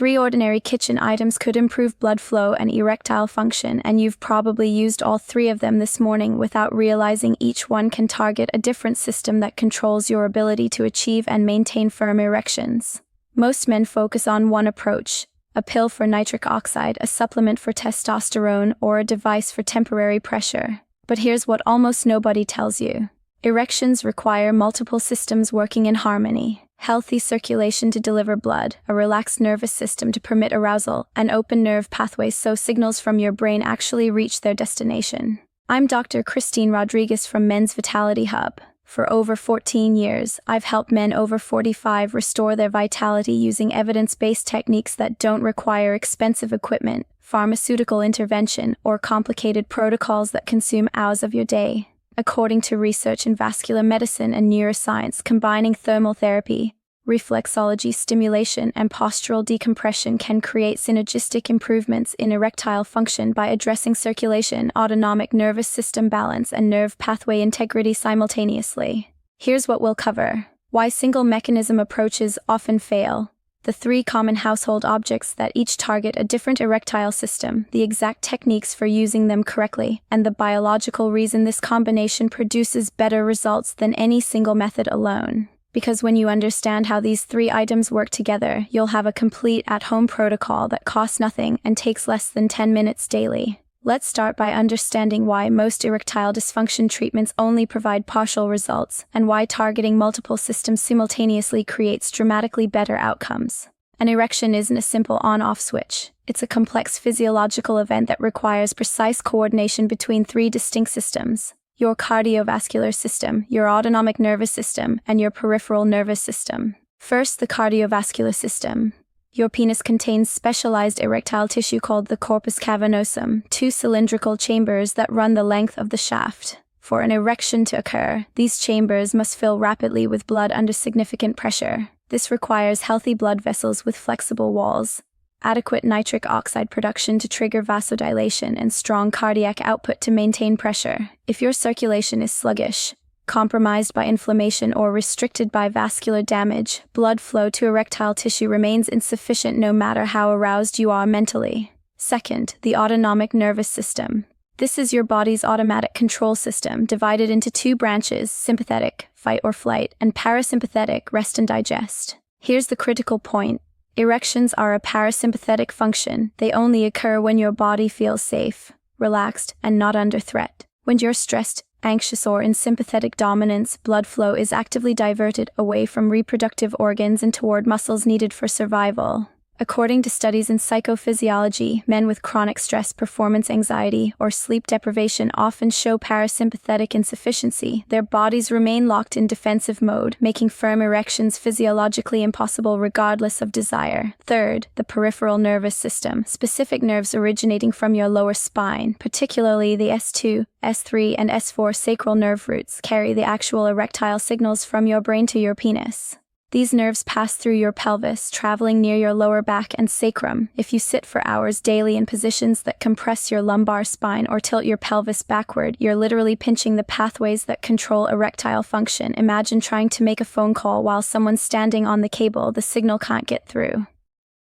3 ordinary kitchen items could improve blood flow and erectile function, and you've probably used all 3 of them this morning without realizing each one can target a different system that controls your ability to achieve and maintain firm erections. Most men focus on one approach: a pill for nitric oxide, a supplement for testosterone, or a device for temporary pressure. But here's what almost nobody tells you. Erections require multiple systems working in harmony: healthy circulation to deliver blood, a relaxed nervous system to permit arousal, and open nerve pathways so signals from your brain actually reach their destination. I'm Dr. Christine Rodriguez from Men's Vitality Hub. For over 14 years, I've helped men over 45 restore their vitality using evidence-based techniques that don't require expensive equipment, pharmaceutical intervention, or complicated protocols that consume hours of your day. According to research in vascular medicine and neuroscience, combining thermal therapy, reflexology stimulation, and postural decompression can create synergistic improvements in erectile function by addressing circulation, autonomic nervous system balance, and nerve pathway integrity simultaneously. Here's what we'll cover: why single mechanism approaches often fail, the 3 common household objects that each target a different erectile system, the exact techniques for using them correctly, and the biological reason this combination produces better results than any single method alone. Because when you understand how these 3 items work together, you'll have a complete at-home protocol that costs nothing and takes less than 10 minutes daily. Let's start by understanding why most erectile dysfunction treatments only provide partial results, and why targeting multiple systems simultaneously creates dramatically better outcomes. An erection isn't a simple on-off switch. It's a complex physiological event that requires precise coordination between 3 distinct systems: your cardiovascular system, your autonomic nervous system, and your peripheral nervous system. First, the cardiovascular system. Your penis contains specialized erectile tissue called the corpus cavernosum, 2 cylindrical chambers that run the length of the shaft. For an erection to occur, these chambers must fill rapidly with blood under significant pressure. This requires healthy blood vessels with flexible walls, adequate nitric oxide production to trigger vasodilation, and strong cardiac output to maintain pressure. If your circulation is sluggish, compromised by inflammation, or restricted by vascular damage, blood flow to erectile tissue remains insufficient no matter how aroused you are mentally. Second, the autonomic nervous system. This is your body's automatic control system, divided into 2 branches: sympathetic, fight or flight, and parasympathetic, rest and digest. Here's the critical point. Erections are a parasympathetic function. They only occur when your body feels safe, relaxed, and not under threat. When you're stressed, anxious, or in sympathetic dominance, blood flow is actively diverted away from reproductive organs and toward muscles needed for survival. According to studies in psychophysiology, men with chronic stress, performance anxiety, or sleep deprivation often show parasympathetic insufficiency. Their bodies remain locked in defensive mode, making firm erections physiologically impossible regardless of desire. Third, the peripheral nervous system. Specific nerves originating from your lower spine, particularly the S2, S3, and S4 sacral nerve roots, carry the actual erectile signals from your brain to your penis. These nerves pass through your pelvis, traveling near your lower back and sacrum. If you sit for hours daily in positions that compress your lumbar spine or tilt your pelvis backward, you're literally pinching the pathways that control erectile function. Imagine trying to make a phone call while someone's standing on the cable. The signal can't get through.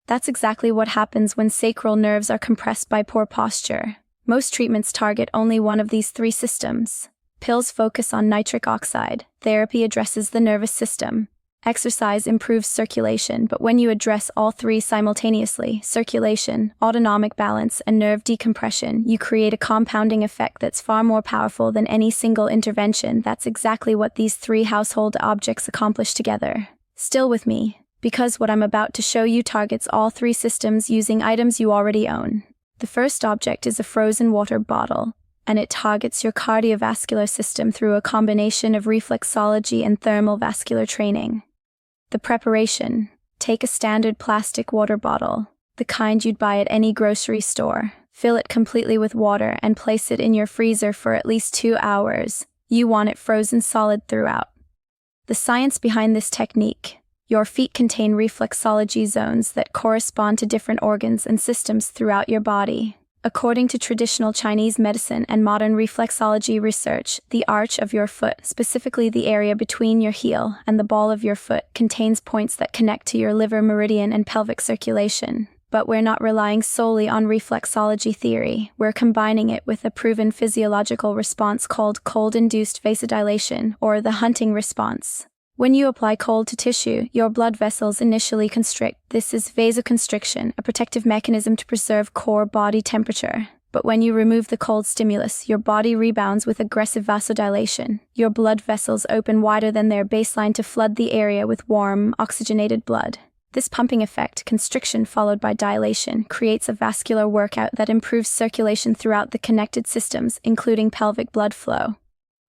That's exactly what happens when sacral nerves are compressed by poor posture. Most treatments target only one of these 3 systems. Pills focus on nitric oxide. Therapy addresses the nervous system. Exercise improves circulation, but when you address all 3 simultaneously, circulation, autonomic balance, and nerve decompression, you create a compounding effect that's far more powerful than any single intervention. That's exactly what these 3 household objects accomplish together. Still with me, because what I'm about to show you targets all 3 systems using items you already own. The first object is a frozen water bottle, and it targets your cardiovascular system through a combination of reflexology and thermal vascular training. The preparation: take a standard plastic water bottle, the kind you'd buy at any grocery store. Fill it completely with water and place it in your freezer for at least 2 hours. You want it frozen solid throughout. The science behind this technique: your feet contain reflexology zones that correspond to different organs and systems throughout your body. According to traditional Chinese medicine and modern reflexology research, the arch of your foot, specifically the area between your heel and the ball of your foot, contains points that connect to your liver meridian and pelvic circulation. But we're not relying solely on reflexology theory. We're combining it with a proven physiological response called cold-induced vasodilation, or the Hunting response. When you apply cold to tissue, your blood vessels initially constrict. This is vasoconstriction, a protective mechanism to preserve core body temperature. But when you remove the cold stimulus, your body rebounds with aggressive vasodilation. Your blood vessels open wider than their baseline to flood the area with warm, oxygenated blood. This pumping effect, constriction followed by dilation, creates a vascular workout that improves circulation throughout the connected systems, including pelvic blood flow.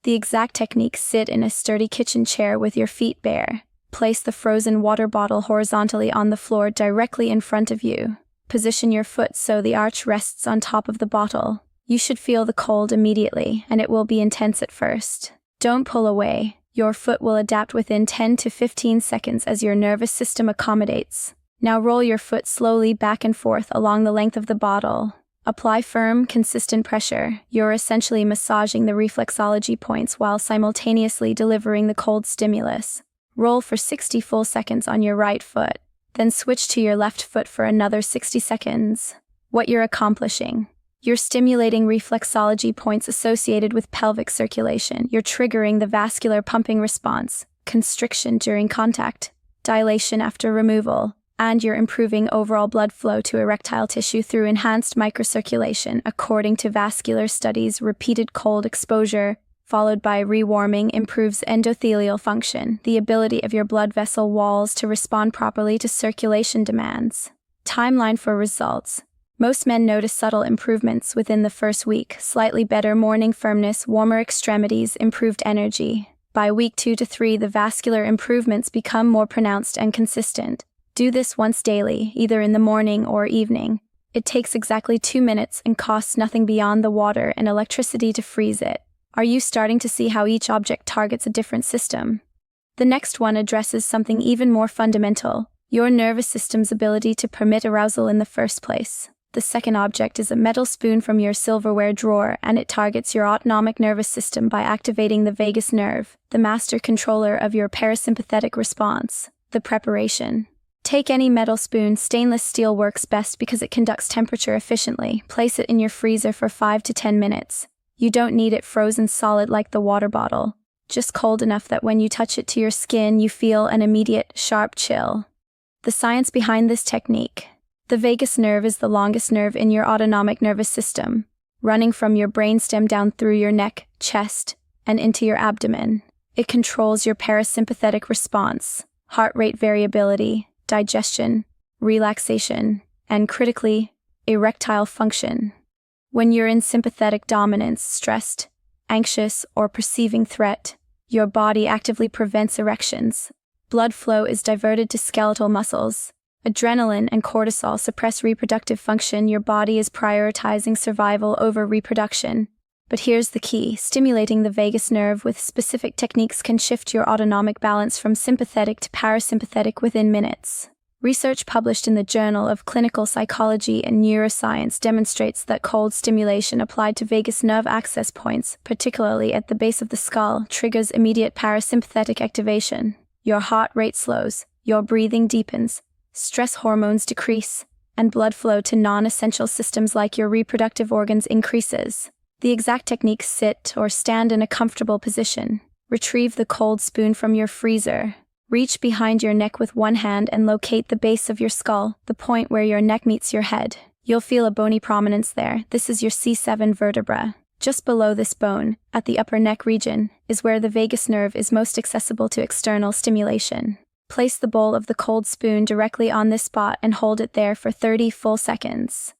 The exact technique: sit in a sturdy kitchen chair with your feet bare. Place the frozen water bottle horizontally on the floor directly in front of you. Position your foot so the arch rests on top of the bottle. You should feel the cold immediately, and it will be intense at first. Don't pull away. Your foot will adapt within 10 to 15 seconds as your nervous system accommodates. Now roll your foot slowly back and forth along the length of the bottle. Apply firm, consistent pressure. You're essentially massaging the reflexology points while simultaneously delivering the cold stimulus. Roll for 60 full seconds on your right foot, then switch to your left foot for another 60 seconds. What you're accomplishing: you're stimulating reflexology points associated with pelvic circulation. You're triggering the vascular pumping response, constriction during contact, dilation after removal, and you're improving overall blood flow to erectile tissue through enhanced microcirculation. According to vascular studies, repeated cold exposure, followed by rewarming, improves endothelial function, the ability of your blood vessel walls to respond properly to circulation demands. Timeline for results: most men notice subtle improvements within the first week: slightly better morning firmness, warmer extremities, improved energy. By week 2 to 3, the vascular improvements become more pronounced and consistent. Do this once daily, either in the morning or evening. It takes exactly 2 minutes and costs nothing beyond the water and electricity to freeze it. Are you starting to see how each object targets a different system? The next one addresses something even more fundamental: your nervous system's ability to permit arousal in the first place. The second object is a metal spoon from your silverware drawer, and it targets your autonomic nervous system by activating the vagus nerve, the master controller of your parasympathetic response. The preparation: take any metal spoon. Stainless steel works best because it conducts temperature efficiently. Place it in your freezer for 5 to 10 minutes. You don't need it frozen solid like the water bottle, just cold enough that when you touch it to your skin, you feel an immediate, sharp chill. The science behind this technique: the vagus nerve is the longest nerve in your autonomic nervous system, running from your brainstem down through your neck, chest, and into your abdomen. It controls your parasympathetic response, heart rate variability, digestion, relaxation, and critically, erectile function. When you're in sympathetic dominance, stressed, anxious, or perceiving threat, your body actively prevents erections. Blood flow is diverted to skeletal muscles. Adrenaline and cortisol suppress reproductive function. Your body is prioritizing survival over reproduction. But here's the key: stimulating the vagus nerve with specific techniques can shift your autonomic balance from sympathetic to parasympathetic within minutes. Research published in the Journal of Clinical Psychology and Neuroscience demonstrates that cold stimulation applied to vagus nerve access points, particularly at the base of the skull, triggers immediate parasympathetic activation. Your heart rate slows, your breathing deepens, stress hormones decrease, and blood flow to non-essential systems like your reproductive organs increases. The exact techniques: sit or stand in a comfortable position. Retrieve the cold spoon from your freezer. Reach behind your neck with one hand and locate the base of your skull, the point where your neck meets your head. You'll feel a bony prominence there. This is your C7 vertebra. Just below this bone, at the upper neck region, is where the vagus nerve is most accessible to external stimulation. Place the bowl of the cold spoon directly on this spot and hold it there for 30 full seconds.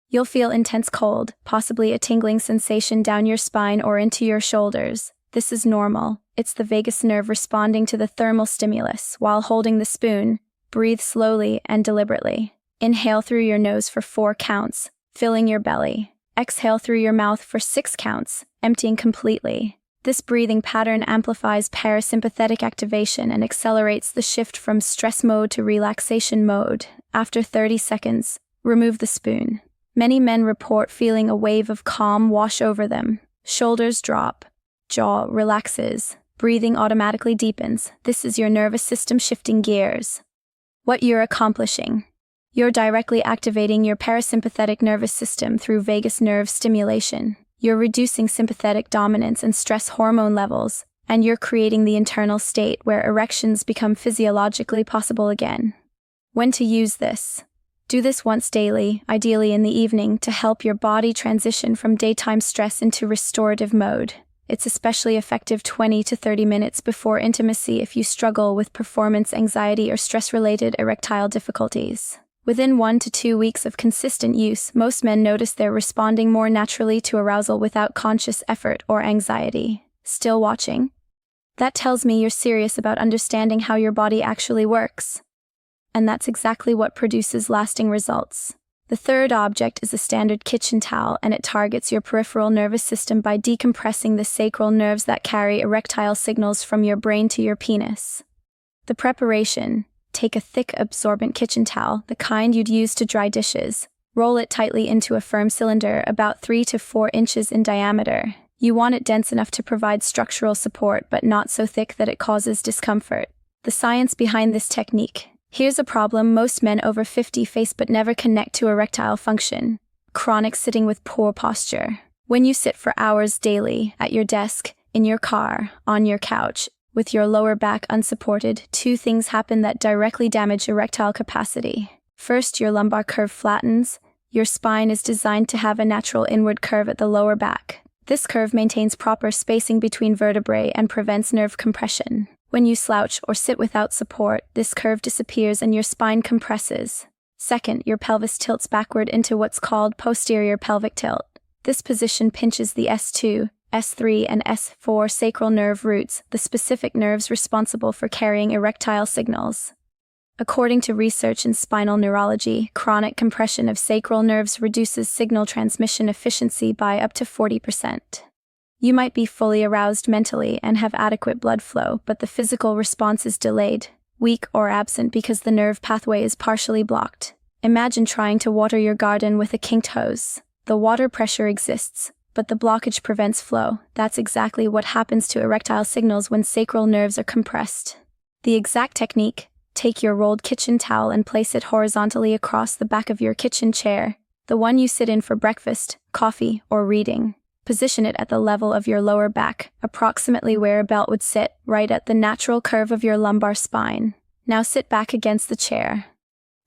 You'll feel intense cold, possibly a tingling sensation down your spine or into your shoulders. This is normal. It's the vagus nerve responding to the thermal stimulus. While holding the spoon, breathe slowly and deliberately. Inhale through your nose for 4 counts, filling your belly. Exhale through your mouth for 6 counts, emptying completely. This breathing pattern amplifies parasympathetic activation and accelerates the shift from stress mode to relaxation mode. After 30 seconds, remove the spoon. Many men report feeling a wave of calm wash over them. Shoulders drop, jaw relaxes, breathing automatically deepens. This is your nervous system shifting gears. What you're accomplishing. You're directly activating your parasympathetic nervous system through vagus nerve stimulation. You're reducing sympathetic dominance and stress hormone levels, and you're creating the internal state where erections become physiologically possible again. When to use this? Do this once daily, ideally in the evening, to help your body transition from daytime stress into restorative mode. It's especially effective 20 to 30 minutes before intimacy if you struggle with performance anxiety or stress-related erectile difficulties. Within 1 to 2 weeks of consistent use, most men notice they're responding more naturally to arousal without conscious effort or anxiety. Still watching? That tells me you're serious about understanding how your body actually works. And that's exactly what produces lasting results. The third object is a standard kitchen towel, and it targets your peripheral nervous system by decompressing the sacral nerves that carry erectile signals from your brain to your penis. The preparation: take a thick, absorbent kitchen towel, the kind you'd use to dry dishes. Roll it tightly into a firm cylinder about 3 to 4 inches in diameter. You want it dense enough to provide structural support, but not so thick that it causes discomfort. The science behind this technique. Here's a problem most men over 50 face but never connect to erectile function: chronic sitting with poor posture. When you sit for hours daily, at your desk, in your car, on your couch, with your lower back unsupported, two things happen that directly damage erectile capacity. First, your lumbar curve flattens. Your spine is designed to have a natural inward curve at the lower back. This curve maintains proper spacing between vertebrae and prevents nerve compression. When you slouch or sit without support, this curve disappears and your spine compresses. Second, your pelvis tilts backward into what's called posterior pelvic tilt. This position pinches the S2, S3, and S4 sacral nerve roots, the specific nerves responsible for carrying erectile signals. According to research in spinal neurology, chronic compression of sacral nerves reduces signal transmission efficiency by up to 40%. You might be fully aroused mentally and have adequate blood flow, but the physical response is delayed, weak, or absent because the nerve pathway is partially blocked. Imagine trying to water your garden with a kinked hose. The water pressure exists, but the blockage prevents flow. That's exactly what happens to erectile signals when sacral nerves are compressed. The exact technique: take your rolled kitchen towel and place it horizontally across the back of your kitchen chair, the one you sit in for breakfast, coffee, or reading. Position it at the level of your lower back, approximately where a belt would sit, right at the natural curve of your lumbar spine. Now sit back against the chair.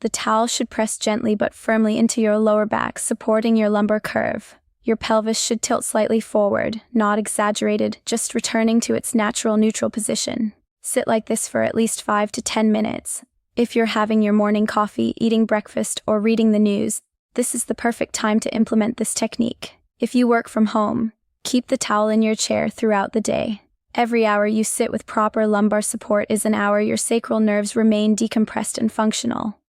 The towel should press gently but firmly into your lower back, supporting your lumbar curve. Your pelvis should tilt slightly forward, not exaggerated, just returning to its natural neutral position. Sit like this for at least 5 to 10 minutes. If you're having your morning coffee, eating breakfast, or reading the news, this is the perfect time to implement this technique. If you work from home, keep the towel in your chair throughout the day. Every hour you sit with proper lumbar support is an hour your sacral nerves remain decompressed and functional.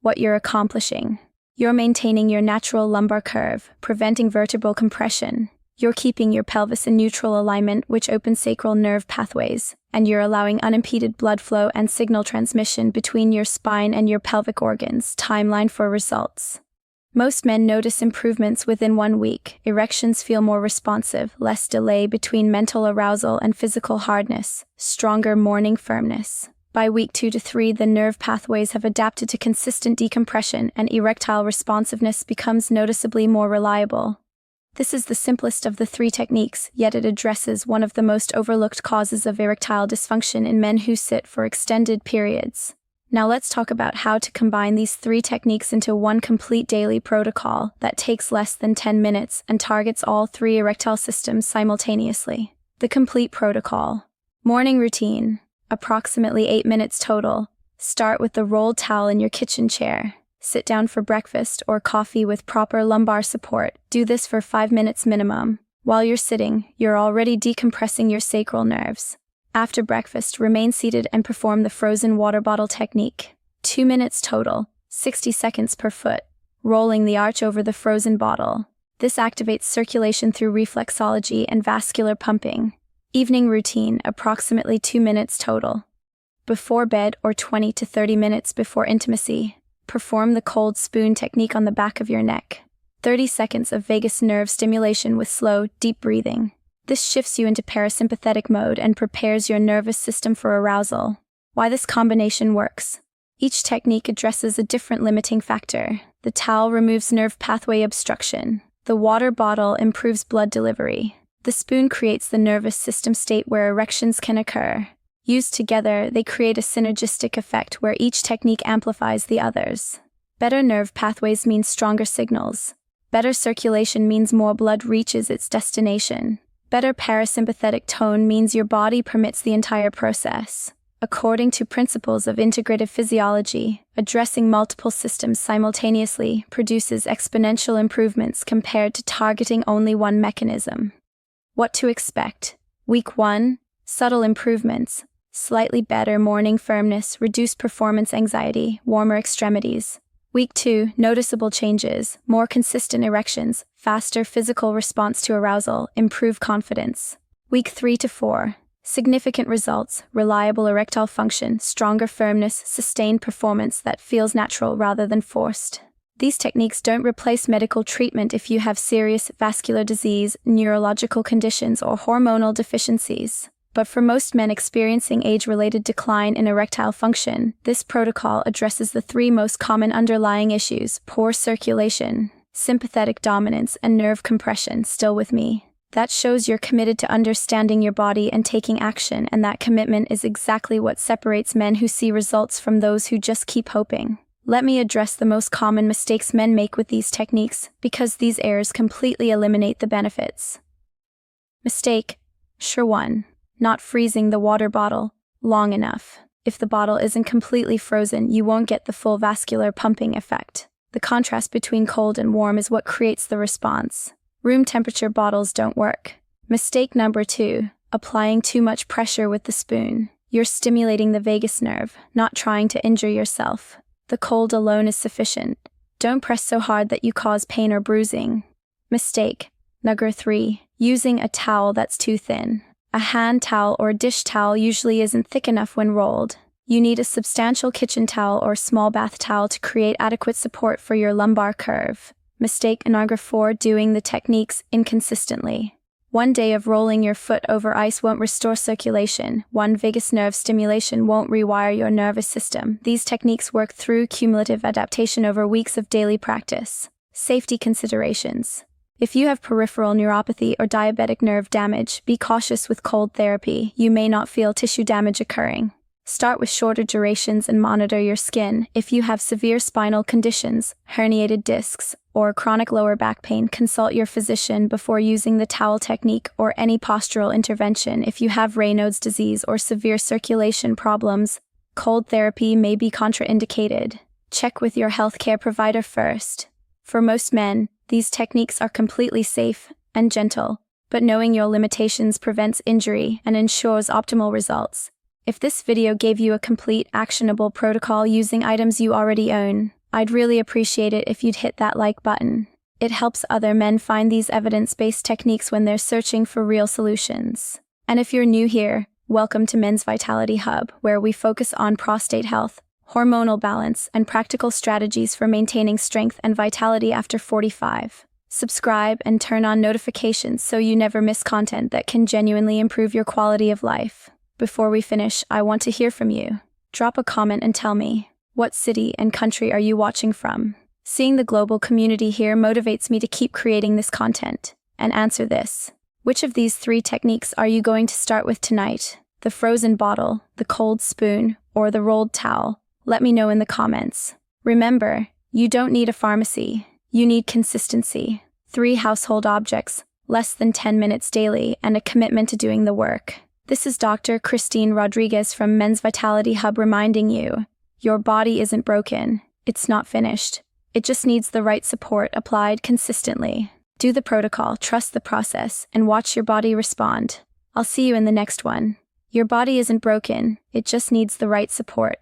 What you're accomplishing. You're maintaining your natural lumbar curve, preventing vertebral compression. You're keeping your pelvis in neutral alignment, which opens sacral nerve pathways, and you're allowing unimpeded blood flow and signal transmission between your spine and your pelvic organs. Timeline for results. Most men notice improvements within 1 week. Erections feel more responsive, less delay between mental arousal and physical hardness, stronger morning firmness. By week 2 to 3, the nerve pathways have adapted to consistent decompression and erectile responsiveness becomes noticeably more reliable. This is the simplest of the 3 techniques, yet it addresses one of the most overlooked causes of erectile dysfunction in men who sit for extended periods. Now let's talk about how to combine these 3 techniques into one complete daily protocol that takes less than 10 minutes and targets all 3 erectile systems simultaneously. The complete protocol. Morning routine. Approximately 8 minutes total. Start with the rolled towel in your kitchen chair. Sit down for breakfast or coffee with proper lumbar support. Do this for 5 minutes minimum. While you're sitting, you're already decompressing your sacral nerves. After breakfast, remain seated and perform the frozen water bottle technique. 2 minutes total, 60 seconds per foot. Rolling the arch over the frozen bottle. This activates circulation through reflexology and vascular pumping. Evening routine, approximately 2 minutes total. Before bed or 20 to 30 minutes before intimacy, perform the cold spoon technique on the back of your neck. 30 seconds of vagus nerve stimulation with slow, deep breathing. This shifts you into parasympathetic mode and prepares your nervous system for arousal. Why this combination works. Each technique addresses a different limiting factor. The towel removes nerve pathway obstruction. The water bottle improves blood delivery. The spoon creates the nervous system state where erections can occur. Used together, they create a synergistic effect where each technique amplifies the others. Better nerve pathways means stronger signals. Better circulation means more blood reaches its destination. Better parasympathetic tone means your body permits the entire process. According to principles of integrative physiology, addressing multiple systems simultaneously produces exponential improvements compared to targeting only one mechanism. What to expect? Week 1, subtle improvements. Slightly better morning firmness, reduced performance anxiety, warmer extremities. Week 2, noticeable changes, more consistent erections, faster physical response to arousal, improved confidence. Week 3 to 4, significant results, reliable erectile function, stronger firmness, sustained performance that feels natural rather than forced. These techniques don't replace medical treatment if you have serious vascular disease, neurological conditions, or hormonal deficiencies. But for most men experiencing age-related decline in erectile function, this protocol addresses the 3 most common underlying issues: poor circulation, sympathetic dominance, and nerve compression. Still with me? That shows you're committed to understanding your body and taking action, and that commitment is exactly what separates men who see results from those who just keep hoping. Let me address the most common mistakes men make with these techniques, because these errors completely eliminate the benefits. Mistake. Sure 1. Not freezing the water bottle long enough. If the bottle isn't completely frozen, you won't get the full vascular pumping effect. The contrast between cold and warm is what creates the response. Room temperature bottles don't work. Mistake number 2. Applying too much pressure with the spoon. You're stimulating the vagus nerve, not trying to injure yourself. The cold alone is sufficient. Don't press so hard that you cause pain or bruising. Mistake. Number 3. Using a towel that's too thin. A hand towel or dish towel usually isn't thick enough when rolled. You need a substantial kitchen towel or small bath towel to create adequate support for your lumbar curve. Mistake number 4. Doing the techniques inconsistently. One day of rolling your foot over ice won't restore circulation. One vagus nerve stimulation won't rewire your nervous system. These techniques work through cumulative adaptation over weeks of daily practice. Safety considerations. If you have peripheral neuropathy or diabetic nerve damage, be cautious with cold therapy. You may not feel tissue damage occurring. Start with shorter durations and monitor your skin. If you have severe spinal conditions, herniated discs, or chronic lower back pain, consult your physician before using the towel technique or any postural intervention. If you have Raynaud's disease or severe circulation problems, cold therapy may be contraindicated. Check with your healthcare provider first. For most men, these techniques are completely safe and gentle, but knowing your limitations prevents injury and ensures optimal results. If this video gave you a complete, actionable protocol using items you already own, I'd really appreciate it if you'd hit that like button. It helps other men find these evidence-based techniques when they're searching for real solutions. And if you're new here, welcome to Men's Vitality Hub, where we focus on prostate health, hormonal balance, and practical strategies for maintaining strength and vitality after 45. Subscribe and turn on notifications so you never miss content that can genuinely improve your quality of life. Before we finish, I want to hear from you. Drop a comment and tell me, what city and country are you watching from? Seeing the global community here motivates me to keep creating this content. And answer this. Which of these 3 techniques are you going to start with tonight? The frozen bottle, the cold spoon, or the rolled towel? Let me know in the comments. Remember, you don't need a pharmacy. You need consistency. 3 household objects, less than 10 minutes daily, and a commitment to doing the work. This is Dr. Christine Rodriguez from Men's Vitality Hub reminding you, your body isn't broken. It's not finished. It just needs the right support applied consistently. Do the protocol, trust the process, and watch your body respond. I'll see you in the next one. Your body isn't broken. It just needs the right support.